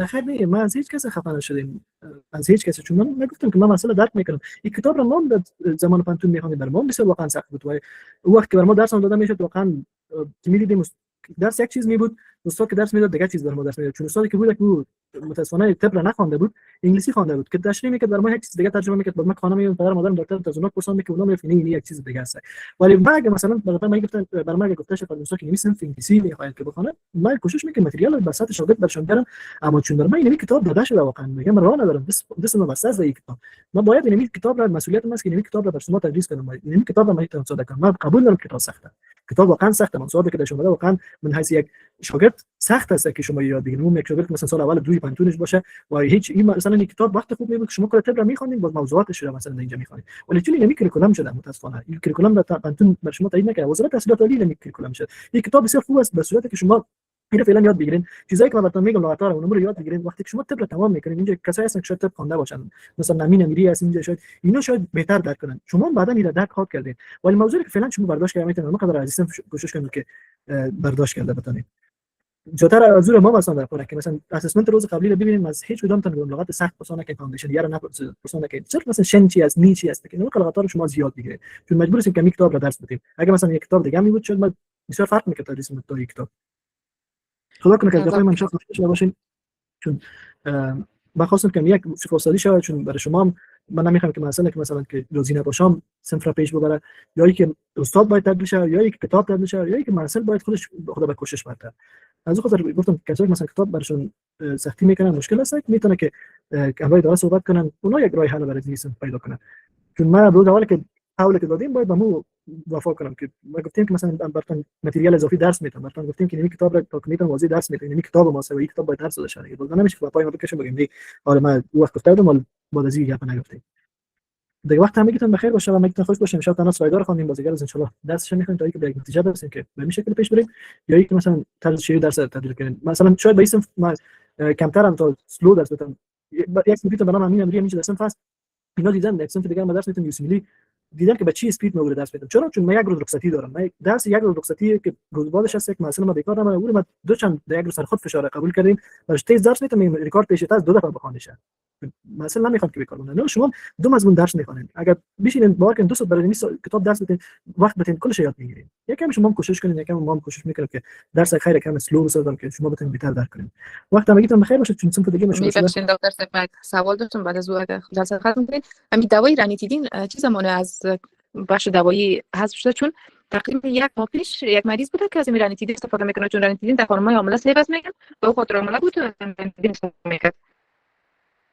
خیر نه ما از هیچ کس خفه نشدیم از هیچ کس چون من نگفتم که من مسئله درک میکنم این کتاب رو ما زمان پانتون میخونیم برای ما بسیار واقعا سخت بود و وقتی که بر ما درس داده میشد واقعا میدیدیم درس یک چیز می بود استاد که درس میداد دیگه چیز بر ما درس میداد چون استادی که بود متاسفانه طب را نخوانده بود انگلیسی خوانده بود که تشریح میکرد بر ما یک چیز دیگه ترجمه میکرد بعد ما خانم میاد پدر مادرم دکتر تزونات پرسان میکرد اونم میفهمید این یک چیز دیگه است ولی بعد مثلا برای ما گفتن بر ما گفته شد استاد که نمیسن انگلیسی میخواید که بخونه ما کوشش میکنم متریال به سطح شاگرد برشون برم اما چون در ما این کتاب داده شده واقعا میگم راه ندارم دست ما بس از این کتاب ما باید این کتاب را مسئولیت ما است که این کتاب را بر شما تدریس کنم این کتاب را ما تنظیم کنم ما قبول دارم کتاب سخته کتاب واقعا سخته، موضوعاتی که درش اومده واقعا من حیث یک شاگرد سخت است که شما یاد بگیرید. اون یک شاگرد مثلا سال اول دوی پنتونش باشه و هیچ این مثلا این کتاب وقت خوب میبود که شما کل تبر میخونید باز موضوعاتش رو مثلا اینجا میخونید، ولی چون این کریکولم شده متاسفانه این کریکولم در پنتون بر شما تعیین نکرده، وزارت تحصیلات عالی این کریکولم شده. این کتاب بسیار خوب است به صورتی که شما اینو فعلا یاد بگیرین. چیزایی که من براتون میگم لغات رو اونم رو یاد بگیرین. وقتی که شما تبر تمام میکنین اینجا کسایی هستن که شاید تبر خوانده باشن مثلا نمین امیری هست اینجا شاید اینا شاید بهتر درک کنن، شما بعدا میره درک خاط کردین، ولی موضوعی که فعلا شما برداشت کردید میتونید مقدار عزیزم کوشش کنید که برداشت کرده بتونید. جاتر از ما مثلا در کنه که مثلا اسسمنت روز قبلی رو ببینیم از هیچ کدام تن لغات سخت پسونه که فاندیشن یا نه پسونه که صرف مثلا شن چی از نی چی است که اون لغات رو شما زیاد بگیرید چون مجبور هستیم که یک کتاب رو درس بدیم. اگه مثلا یک کتاب دیگه می بود شاید ما بسیار فرق میکرد تدریس تا یک کتاب. خدا کنه که دفعه من شخص خوشش باشین چون من خواستم که یک فرصتی شود چون برای شما من نمیخوام که مثلا که روزی نباشم صنف را پیش ببره، یا اینکه استاد باید تبدیل شه یا اینکه کتاب تبدیل شه یا اینکه مرسل باید خودش خدا به کوشش برده. از اون خاطر گفتم کسایی مثلا کتاب براشون سختی میکنن مشکل است میتونه که همراه داره صحبت کنن اونا یک راه حل برای زیستن پیدا کنن. چون من روز اول که حاول که دادیم باید به مو وفا کنم که ما گفتیم که مثلا براتون متریال اضافی درس میدم، براتون گفتیم که این کتاب را تا میتونم واضح درس میدم، این کتاب ما سوی کتاب باید درس داده شه. باز نمیشه که پای ما بکشم بگیم دی آره من وقت گفتم ولی بعد از این گپ نگفتیم. دیگه وقت همگیتون بخیر باشه و همگیتون خوش باشه. ان شاء الله سایدار خواندیم بازیگر از ان شاء الله درسش میخوایم تا اینکه به یک نتیجه برسیم که به این شکل پیش بریم یا اینکه مثلا طرز شیوه درس تدریس کنیم. مثلا شاید به اسم ما کمترم تا سلو درس بدم یک سمپیت برنامه همین امری میشه درس فاست اینا دیدن یک سمت دیگه مدرسه میتونم یوسمیلی دیدم که به چی اسپید مورد درس بدم. چون من یک روز رخصتی دارم، من درس یک روز رخصتی که روز بعدش هست که مثلا ما بیکار نمونه ما دو چند یک روز سر خود فشار قبول کردیم برش تیز درس میتونم ریکارد پیش تا دو دفعه بخوانده شه. مثلا نمیخوام که بیکار بمونه. نه شما دو مضمون درس میخونید اگر بشینید باور کنید 200 برای کتاب درس بدین وقت بتین کلش یاد میگیرید. یکم شما کوشش کنید یکم ما هم کوشش میکنیم که درس خیر کم اسلو بسازم که شما بتونید بهتر درک کنید. وقت همگیتون بخیر باشه. چون صنف دیگه میشه میبخشید دکتر سپک سوال داشتم بعد از او اگه جلسه ختم کنید. همین دوای رانیتیدین چه زمانه از بخش دوایی حذف شده؟ چون تقریبا یک ماه پیش یک مریض بود که از این رانیتیدین استفاده میکنه چون رانیتیدین در خانم‌های حامله سیوز میگن به خاطر حامله بود رانیتیدین استفاده میکرد.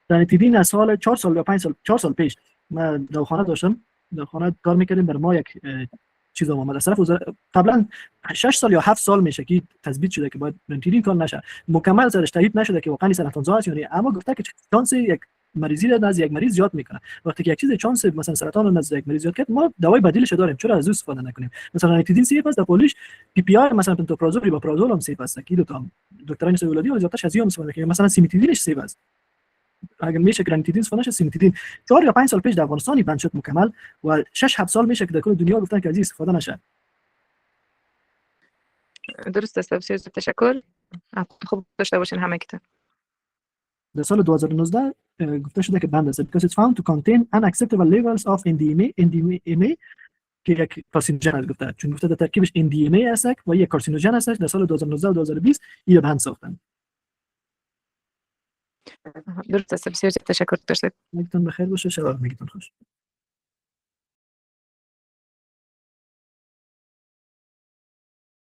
رانیتیدین از سال 4 سال یا 5 سال 4 سال پیش من داروخانه داشتم، داروخانه کار میکردیم بر ما یک چیز اومد از طرف وزارت. قبلا 6 سال یا 7 سال میشه که تثبیت شده که باید رانیتیدین کار نشه، مکمل سرش تایید نشده که واقعا سرطان زا است یا نه، اما گفته که شانس یک مریضی را از یک مریض زیاد میکنه. وقتی که یک چیز شانس مثلا سرطان از یک مریض زیاد کرد ما دوای بدیلش داریم، چرا از او استفاده نکنیم؟ مثلا رانیتیدین سیف است در پولیش پی پی آر مثلا پنتوپرازول با پرازول هم سیف است که دو تا دکتران سوولادی و زیادش از ایام استفاده کنیم. مثلا سیمیتیدینش سیف است اگر میشه رانیتیدین استفاده شه. سیمیتیدین 4 یا 5 سال پیش در افغانستان بند شد مکمل و 6 7 سال میشه که در کل دنیا گفتن که از این استفاده نشه. درست است. بسیار تشکر. خوب داشته باشین همگیتون. در سال 2019 گفته شده که بند است because it's found to contain unacceptable levels of NDMA که یک کارسینوژن است. گفته چون گفته در ترکیبش NDMA است و یک کارسینوژن است. در سال 2019 و 2020 این بند ساختن. درست است. بسیار تشکر داشته. میتون بخیر باشه. شب میگیتون خوش.